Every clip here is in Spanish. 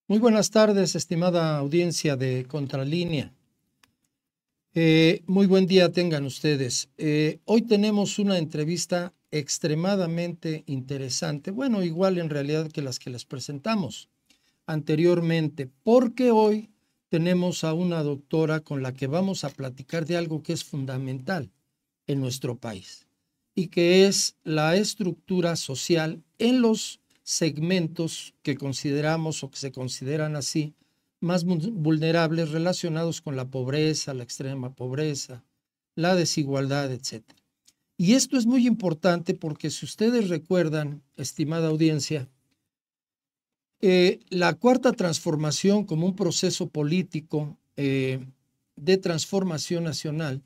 Muy buenas tardes, estimada audiencia de Contralínea. Muy buen día tengan ustedes. Hoy tenemos una entrevista extremadamente interesante, bueno, igual en realidad que las que les presentamos anteriormente, porque hoy tenemos a una doctora con la que vamos a platicar de algo que es fundamental en nuestro país y que es la estructura social en los segmentos que consideramos o que se consideran así más vulnerables relacionados con la pobreza, la extrema pobreza, la desigualdad, etcétera. Y esto es muy importante porque si ustedes recuerdan, estimada audiencia, la cuarta transformación como un proceso político de transformación nacional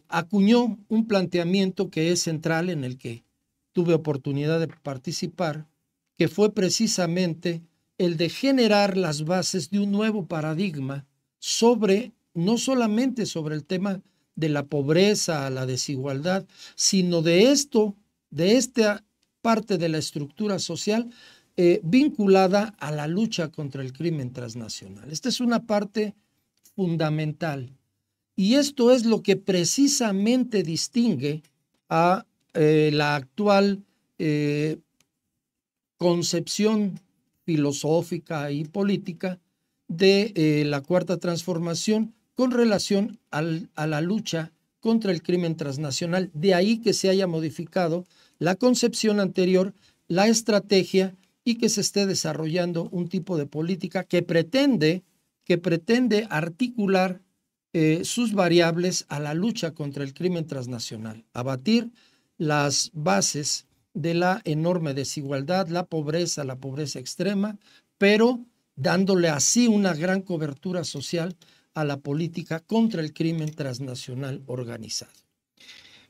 acuñó un planteamiento que es central en el que tuve oportunidad de participar, que fue precisamente el de generar las bases de un nuevo paradigma sobre, no solamente sobre el tema de la pobreza, la desigualdad, sino de esto, de esta parte de la estructura social vinculada a la lucha contra el crimen transnacional. Esta es una parte fundamental. Y esto es lo que precisamente distingue a la actual concepción filosófica y política de la Cuarta Transformación con relación a la lucha contra el crimen transnacional. De ahí que se haya modificado la concepción anterior, la estrategia y que se esté desarrollando un tipo de política que pretende articular sus variables a la lucha contra el crimen transnacional, abatir las bases de la enorme desigualdad, la pobreza extrema, pero dándole así una gran cobertura social a la política contra el crimen transnacional organizado.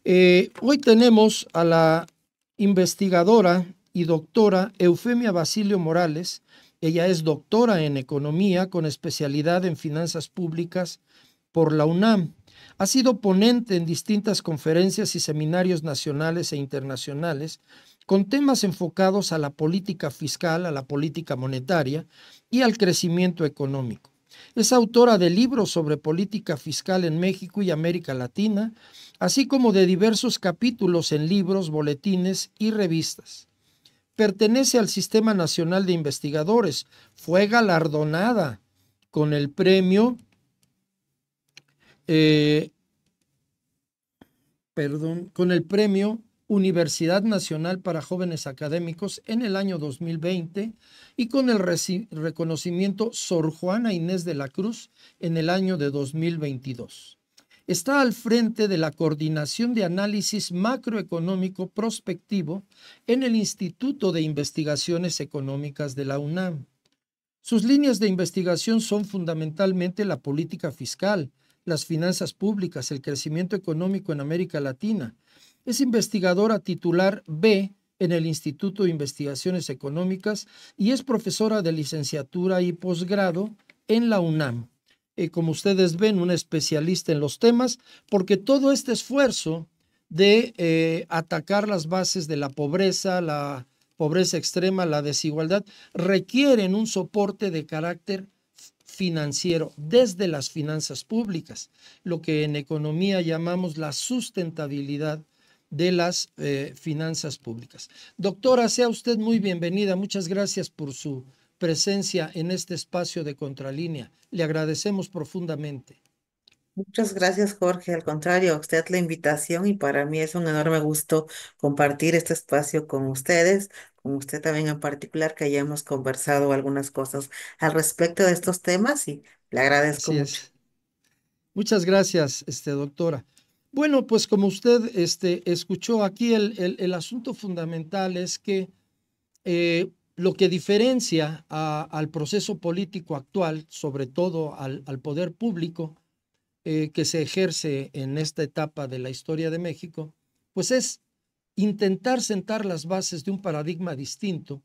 Hoy tenemos a la investigadora y doctora Eufemia Basilio Morales. Ella es doctora en economía con especialidad en finanzas públicas por la UNAM. Ha sido ponente en distintas conferencias y seminarios nacionales e internacionales con temas enfocados a la política fiscal, a la política monetaria y al crecimiento económico. Es autora de libros sobre política fiscal en México y América Latina, así como de diversos capítulos en libros, boletines y revistas. Pertenece al Sistema Nacional de Investigadores. Fue galardonada con el premio con el premio Universidad Nacional para Jóvenes Académicos en el año 2020 y con el reconocimiento Sor Juana Inés de la Cruz en el año de 2022. Está al frente de la Coordinación de Análisis Macroeconómico Prospectivo en el Instituto de Investigaciones Económicas de la UNAM. Sus líneas de investigación son fundamentalmente la política fiscal, las finanzas públicas, el crecimiento económico en América Latina. Es investigadora titular B en el Instituto de Investigaciones Económicas y es profesora de licenciatura y posgrado en la UNAM. Como ustedes ven, una especialista en los temas, porque todo este esfuerzo de atacar las bases de la pobreza extrema, la desigualdad, requieren un soporte de carácter financiero desde las finanzas públicas, lo que en economía llamamos la sustentabilidad de las finanzas públicas. Doctora, sea usted muy bienvenida. Muchas gracias por su presencia en este espacio de Contralínea. Le agradecemos profundamente. Muchas gracias, Jorge. Al contrario, a usted la invitación y para mí es un enorme gusto compartir este espacio con usted también en particular, que ya hemos conversado algunas cosas al respecto de estos temas y le agradezco Así mucho. es. Muchas gracias, doctora. Bueno, pues como usted escuchó aquí, el asunto fundamental es que lo que diferencia al proceso político actual, sobre todo al poder público que se ejerce en esta etapa de la historia de México, pues es intentar sentar las bases de un paradigma distinto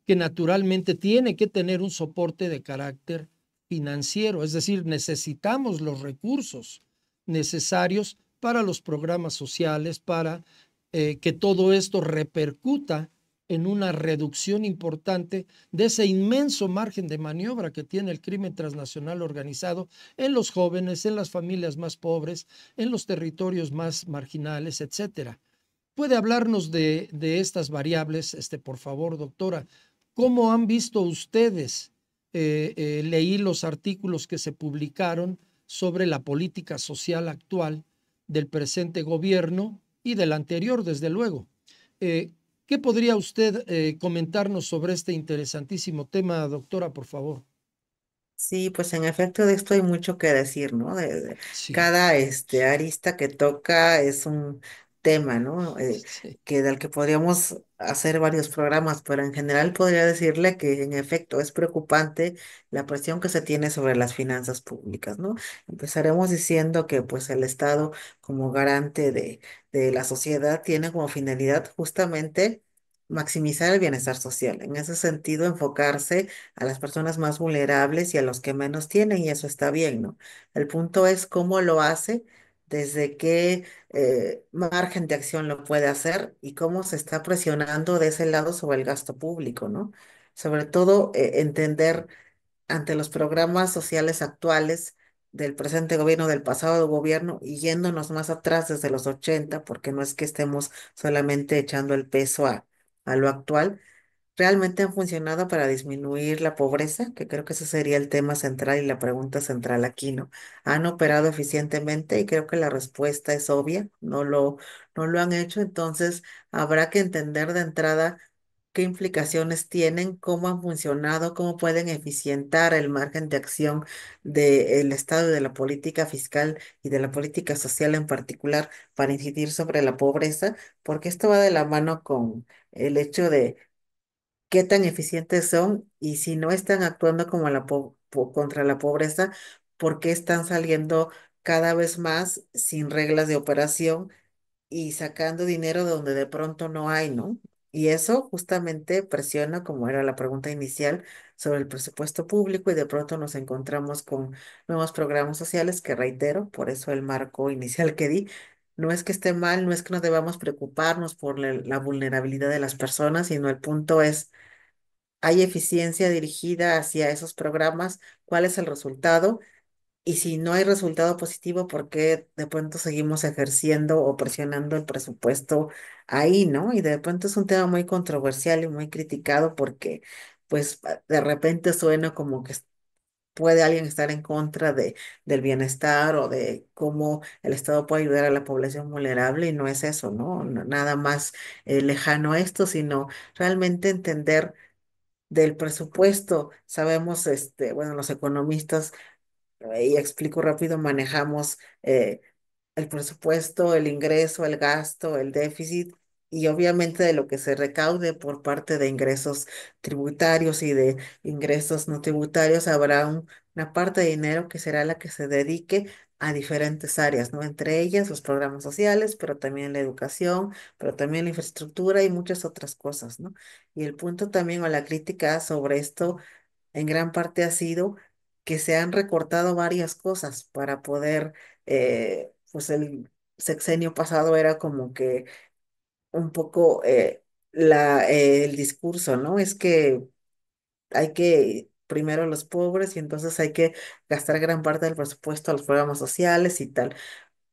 que naturalmente tiene que tener un soporte de carácter financiero, es decir, necesitamos los recursos necesarios para los programas sociales, para que todo esto repercuta en una reducción importante de ese inmenso margen de maniobra que tiene el crimen transnacional organizado en los jóvenes, en las familias más pobres, en los territorios más marginales, etcétera. ¿Puede hablarnos de estas variables, por favor, doctora? ¿Cómo han visto ustedes? Leí los artículos que se publicaron sobre la política social actual del presente gobierno y del anterior, desde luego. Eh, ¿Qué podría usted comentarnos sobre este interesantísimo tema, doctora, por favor? Sí, pues en efecto de esto hay mucho que decir, ¿no? Sí, Cada arista que toca es un tema, ¿no? sí, Del que podríamos hacer varios programas, pero en general podría decirle que en efecto es preocupante la presión que se tiene sobre las finanzas públicas, ¿no? Empezaremos diciendo que pues el Estado como garante de la sociedad tiene como finalidad justamente maximizar el bienestar social. En ese sentido, enfocarse a las personas más vulnerables y a los que menos tienen, y eso está bien, ¿no? El punto es cómo lo hace, desde qué margen de acción lo puede hacer y cómo se está presionando de ese lado sobre el gasto público, ¿no? Sobre todo, entender ante los programas sociales actuales del presente gobierno, del pasado gobierno, y yéndonos más atrás desde los 80, porque no es que estemos solamente echando el peso a lo actual, realmente han funcionado para disminuir la pobreza, que creo que ese sería el tema central y la pregunta central aquí, ¿no? ¿Han operado eficientemente? Y creo que la respuesta es obvia, no lo han hecho, entonces habrá que entender de entrada qué implicaciones tienen, cómo han funcionado, cómo pueden eficientar el margen de acción del Estado y de la política fiscal y de la política social en particular para incidir sobre la pobreza, porque esto va de la mano con el hecho de qué tan eficientes son y si no están actuando como contra la pobreza, por qué están saliendo cada vez más sin reglas de operación y sacando dinero de donde de pronto no hay, ¿no? Y eso justamente presiona, como era la pregunta inicial, sobre el presupuesto público y de pronto nos encontramos con nuevos programas sociales que reitero, por eso el marco inicial que di. No es que esté mal, no es que no debamos preocuparnos por la vulnerabilidad de las personas, sino el punto es, ¿hay eficiencia dirigida hacia esos programas? ¿Cuál es el resultado? Y si no hay resultado positivo, ¿por qué de pronto seguimos ejerciendo o presionando el presupuesto ahí, ¿no? Y de pronto es un tema muy controversial y muy criticado porque, pues, de repente suena como que puede alguien estar en contra del bienestar o de cómo el Estado puede ayudar a la población vulnerable y no es eso, ¿no? Nada más lejano a esto, sino realmente entender del presupuesto. Sabemos, bueno, los economistas, y explico rápido, manejamos el presupuesto, el ingreso, el gasto, el déficit y obviamente de lo que se recaude por parte de ingresos tributarios y de ingresos no tributarios, habrá una parte de dinero que será la que se dedique a diferentes áreas, ¿no? Entre ellas los programas sociales, pero también la educación, pero también la infraestructura y muchas otras cosas, ¿no? Y el punto también o la crítica sobre esto en gran parte ha sido que se han recortado varias cosas para poder, pues el sexenio pasado era como que un poco el discurso, ¿no? Es que hay que primero los pobres y entonces hay que gastar gran parte del presupuesto a los programas sociales y tal,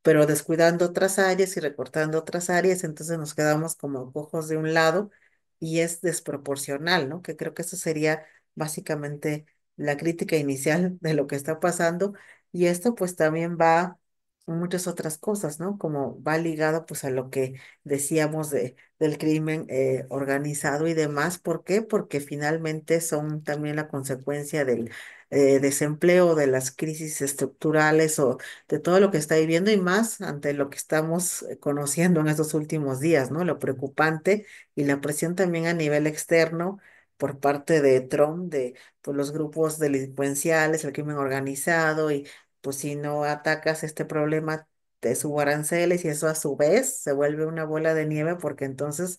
pero descuidando otras áreas y recortando otras áreas, entonces nos quedamos como cojos de un lado y es desproporcional, ¿no? Que creo que eso sería básicamente la crítica inicial de lo que está pasando y esto pues también va en muchas otras cosas, ¿no? Como va ligado pues a lo que decíamos del crimen organizado y demás. ¿Por qué? Porque finalmente son también la consecuencia del desempleo, de las crisis estructurales o de todo lo que está viviendo y más ante lo que estamos conociendo en estos últimos días, ¿no? Lo preocupante y la presión también a nivel externo por parte de Trump, de pues, los grupos delincuenciales, el crimen organizado y pues si no atacas este problema te subo aranceles y eso a su vez se vuelve una bola de nieve porque entonces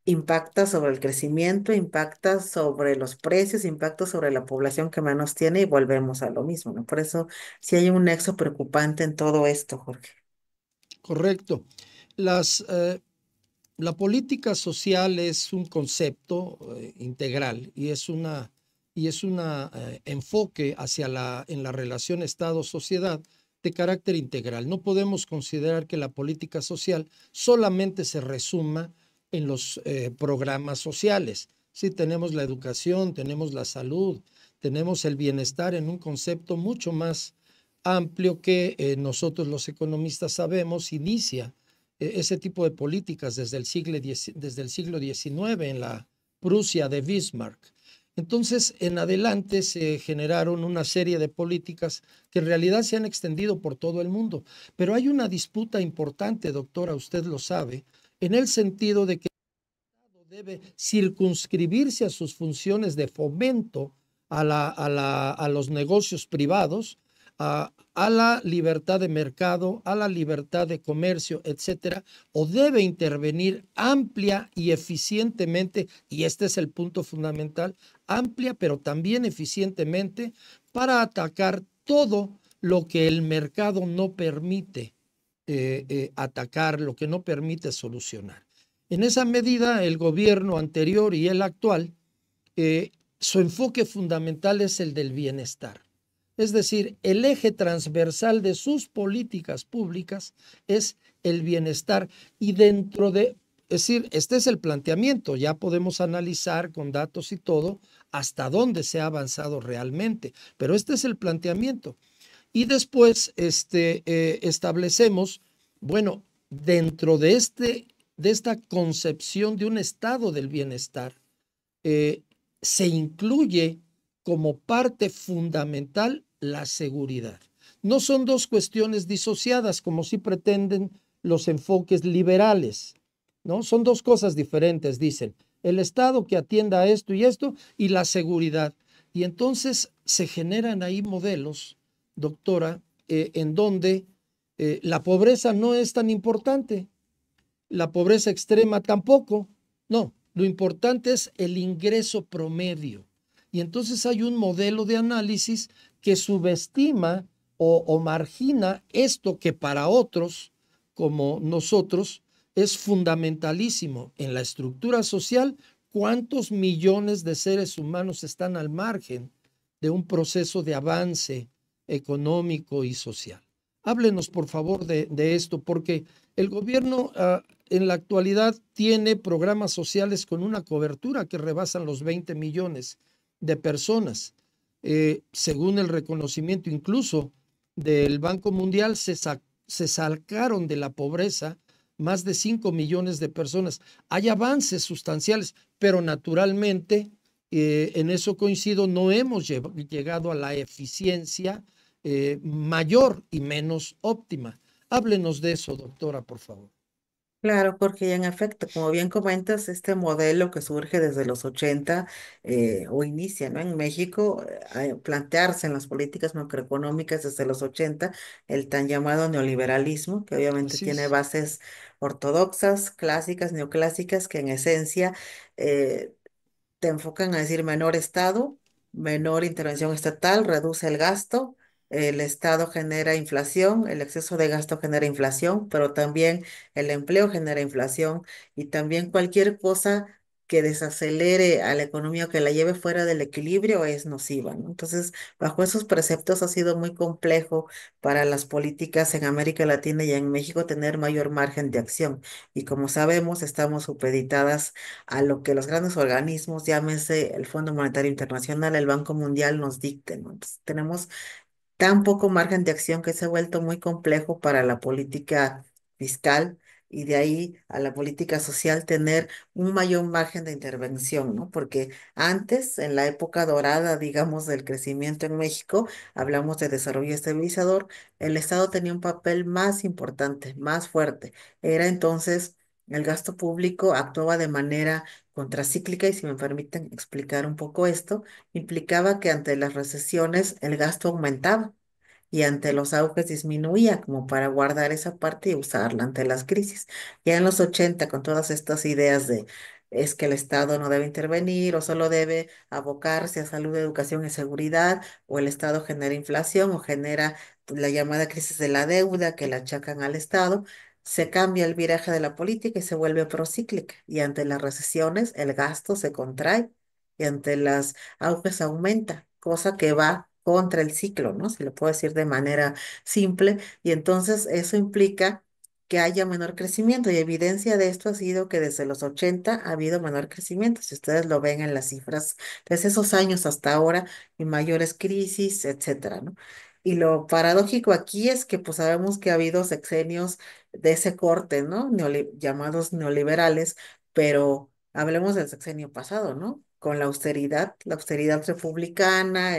impacta sobre el crecimiento, impacta sobre los precios, impacta sobre la población que menos tiene y volvemos a lo mismo, ¿no? Por eso sí hay un nexo preocupante en todo esto, Jorge. correcto. Las la política social es un concepto integral y es una enfoque hacia en la relación Estado-sociedad de carácter integral. No podemos considerar que la política social solamente se resuma en los programas sociales. Sí, tenemos la educación, tenemos la salud, tenemos el bienestar en un concepto mucho más amplio que nosotros los economistas sabemos inicia ese tipo de políticas desde el siglo XIX en la Prusia de Bismarck. Entonces, en adelante se generaron una serie de políticas que en realidad se han extendido por todo el mundo. Pero hay una disputa importante, doctora, usted lo sabe, en el sentido de que debe circunscribirse a sus funciones de fomento a los negocios privados, a la libertad de mercado, a la libertad de comercio, etcétera, o debe intervenir amplia y eficientemente, y este es el punto fundamental, amplia pero también eficientemente para atacar todo lo que el mercado no permite atacar, lo que no permite solucionar. En esa medida, el gobierno anterior y el actual, eh, su enfoque fundamental es el del bienestar. Es decir, el eje transversal de sus políticas públicas es el bienestar y dentro de, es decir, este es el planteamiento, ya podemos analizar con datos y todo hasta dónde se ha avanzado realmente, pero este es el planteamiento. Y después establecemos, bueno, dentro de esta concepción de un estado del bienestar, eh, se incluye como parte fundamental la seguridad. No son dos cuestiones disociadas como si pretenden los enfoques liberales, ¿no? Son dos cosas diferentes, dicen. El Estado que atienda a esto y la seguridad. Y entonces se generan ahí modelos, doctora, en donde la pobreza no es tan importante, la pobreza extrema tampoco. No, lo importante es el ingreso promedio. Y entonces hay un modelo de análisis que subestima o margina esto que para otros, como nosotros, es fundamentalísimo en la estructura social. ¿Cuántos millones de seres humanos están al margen de un proceso de avance económico y social? Háblenos, por favor, de esto, porque el gobierno en la actualidad tiene programas sociales con una cobertura que rebasan los 20 millones de personas. Según el reconocimiento incluso del Banco Mundial, se sacaron de la pobreza más de 5 millones de personas. Hay avances sustanciales, pero naturalmente, en eso coincido, no hemos llegado a la eficiencia mayor y menos óptima. Háblenos de eso, doctora, por favor. Claro, porque y en efecto, como bien comentas, este modelo que surge desde los 80 o inicia, ¿no? En México, a plantearse en las políticas macroeconómicas desde los 80 el tan llamado neoliberalismo, que obviamente Así tiene es. bases ortodoxas, clásicas, neoclásicas, que en esencia eh, te enfocan a decir menor Estado, menor intervención estatal, reduce el gasto, el Estado genera inflación, el exceso de gasto genera inflación, pero también el empleo genera inflación y también cualquier cosa que desacelere a la economía o que la lleve fuera del equilibrio es nociva, ¿no? Entonces, bajo esos preceptos ha sido muy complejo para las políticas en América Latina y en México tener mayor margen de acción. Y como sabemos, estamos supeditadas a lo que los grandes organismos, llámese el Fondo Monetario Internacional, el Banco Mundial, nos dicten, ¿no? Entonces, tenemos tan poco margen de acción que se ha vuelto muy complejo para la política fiscal y de ahí a la política social tener un mayor margen de intervención, ¿no? Porque antes, en la época dorada, digamos, del crecimiento en México, hablamos de desarrollo estabilizador, el Estado tenía un papel más importante, más fuerte. Era entonces... El gasto público actuaba de manera contracíclica y si me permiten explicar un poco esto, implicaba que ante las recesiones el gasto aumentaba y ante los auges disminuía como para guardar esa parte y usarla ante las crisis. Ya en los 80 con todas estas ideas de es que el Estado no debe intervenir o solo debe abocarse a salud, educación y seguridad, o el Estado genera inflación o genera la llamada crisis de la deuda que la achacan al Estado. se cambia el viraje de la política y se vuelve procíclica. Y ante las recesiones, el gasto se contrae y ante las auges aumenta, cosa que va contra el ciclo, ¿no? Si lo puedo decir de manera simple. Y entonces eso implica que haya menor crecimiento. Y evidencia de esto ha sido que desde los 80 ha habido menor crecimiento. Si ustedes lo ven en las cifras, desde esos años hasta ahora, y mayores crisis, etcétera, ¿no? Y lo paradójico aquí es que pues sabemos que ha habido sexenios de ese corte, ¿no? Llamados neoliberales, pero hablemos del sexenio pasado, ¿no? Con la austeridad republicana,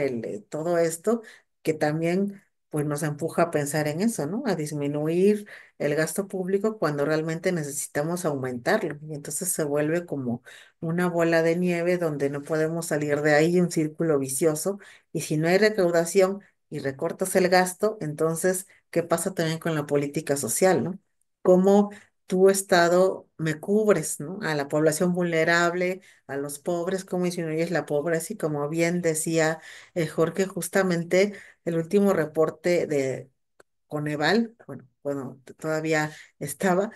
todo esto, que también pues nos empuja a pensar en eso, ¿no? A disminuir el gasto público cuando realmente necesitamos aumentarlo. Y entonces se vuelve como una bola de nieve donde no podemos salir de ahí, un círculo vicioso. Y si no hay recaudación y recortas el gasto, entonces, ¿qué pasa también con la política social, ¿no? Cómo tu Estado me cubres, ¿no? A la población vulnerable, a los pobres, cómo disminuyes la pobreza y como bien decía Jorge, justamente el último reporte de Coneval, bueno, todavía estaba,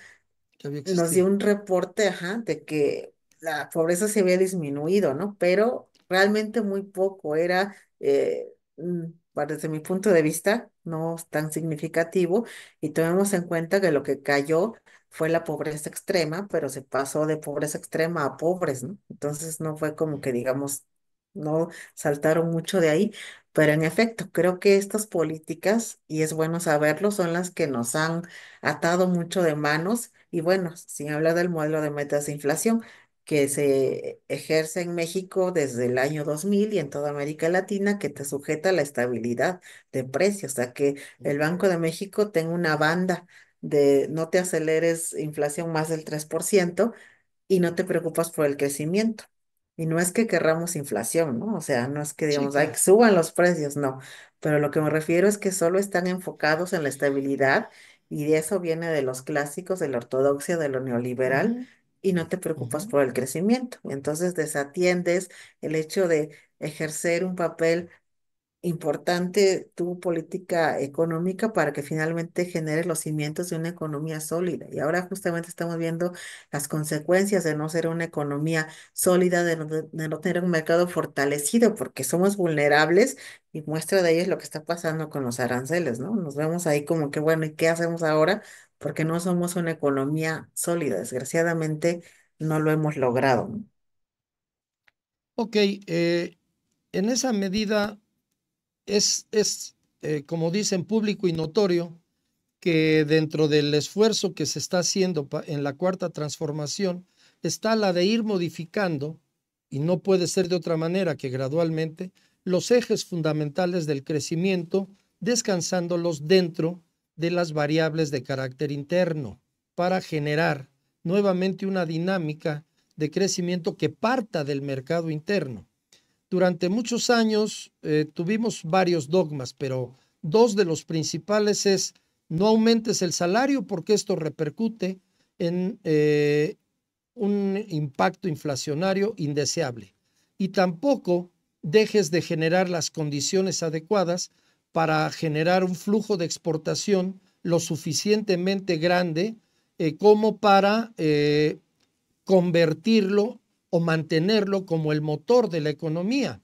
que había nos dio existido. un reporte, ajá, de que la pobreza se había disminuido, ¿no? Pero realmente muy poco, era, desde mi punto de vista, no es tan significativo, y tomemos en cuenta que lo que cayó fue la pobreza extrema, pero se pasó de pobreza extrema a pobres, ¿no? Entonces no fue como que, digamos, no saltaron mucho de ahí, pero en efecto, creo que estas políticas, y es bueno saberlo, son las que nos han atado mucho de manos y bueno, sin hablar del modelo de metas de inflación que se ejerce en México desde el año 2000 y en toda América Latina, que te sujeta a la estabilidad de precios, o sea que el Banco de México tenga una banda de no te aceleres inflación más del 3% y no te preocupas por el crecimiento. Y no es que querramos inflación, ¿no? O sea, no es que Sí, digamos, ay, que claro. suban los precios, no. Pero lo que me refiero es que solo están enfocados en la estabilidad y de eso viene de los clásicos, de la ortodoxia, de lo neoliberal Ujú, y no te preocupas ujú. por el crecimiento. Entonces desatiendes el hecho de ejercer un papel importante tu política económica para que finalmente genere los cimientos de una economía sólida. Y ahora justamente estamos viendo las consecuencias de no ser una economía sólida, de no tener un mercado fortalecido, porque somos vulnerables y muestra de ello es lo que está pasando con los aranceles, ¿no? Nos vemos ahí como que, bueno, ¿y qué hacemos ahora? Porque no somos una economía sólida. Desgraciadamente no lo hemos logrado, ¿no? Ok, en esa medida es como dicen, público y notorio que dentro del esfuerzo que se está haciendo en la cuarta transformación está la de ir modificando, y no puede ser de otra manera que gradualmente, los ejes fundamentales del crecimiento, descansándolos dentro de las variables de carácter interno, para generar nuevamente una dinámica de crecimiento que parta del mercado interno. Durante muchos años tuvimos varios dogmas, pero dos de los principales es: no aumentes el salario porque esto repercute en un impacto inflacionario indeseable. Y tampoco dejes de generar las condiciones adecuadas para generar un flujo de exportación lo suficientemente grande como para convertirlo o mantenerlo como el motor de la economía.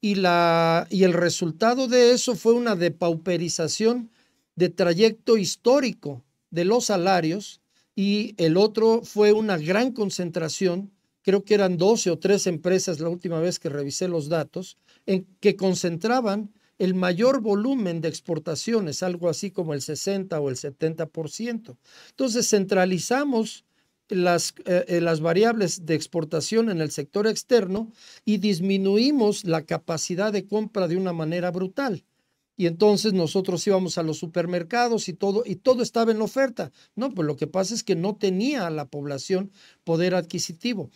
Y el resultado de eso fue una depauperización de trayecto histórico de los salarios, y el otro fue una gran concentración, creo que eran 12 o 13 empresas la última vez que revisé los datos, en que concentraban el mayor volumen de exportaciones, algo así como el 60 o el 70%. Entonces centralizamos las variables de exportación en el sector externo y disminuimos la capacidad de compra de una manera brutal. Y entonces nosotros íbamos a los supermercados y todo estaba en oferta. No, pues lo que pasa es que no tenía la población poder adquisitivo.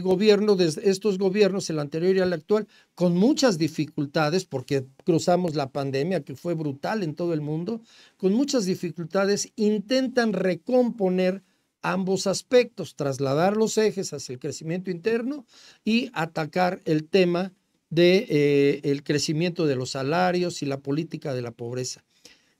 Gobierno, desde estos gobiernos, el anterior y el actual, con muchas dificultades, porque cruzamos la pandemia, que fue brutal en todo el mundo, con muchas dificultades, intentan recomponer ambos aspectos, trasladar los ejes hacia el crecimiento interno y atacar el tema de el crecimiento de los salarios y la política de la pobreza.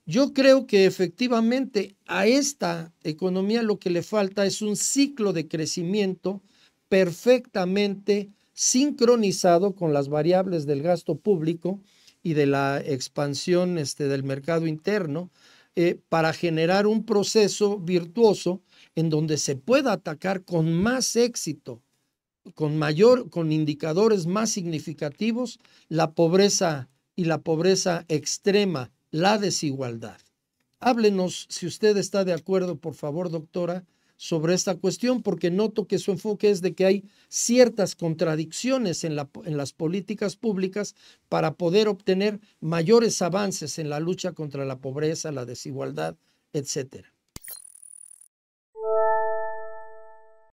Yo creo que efectivamente a esta economía lo que le falta es un ciclo de crecimiento perfectamente sincronizado con las variables del gasto público y de la expansión del mercado interno, para generar un proceso virtuoso en donde se pueda atacar con más éxito, con indicadores más significativos, la pobreza y la pobreza extrema, la desigualdad. Háblenos, si usted está de acuerdo, por favor, doctora, sobre esta cuestión, porque noto que su enfoque es de que hay ciertas contradicciones en las políticas públicas para poder obtener mayores avances en la lucha contra la pobreza, la desigualdad, etcétera.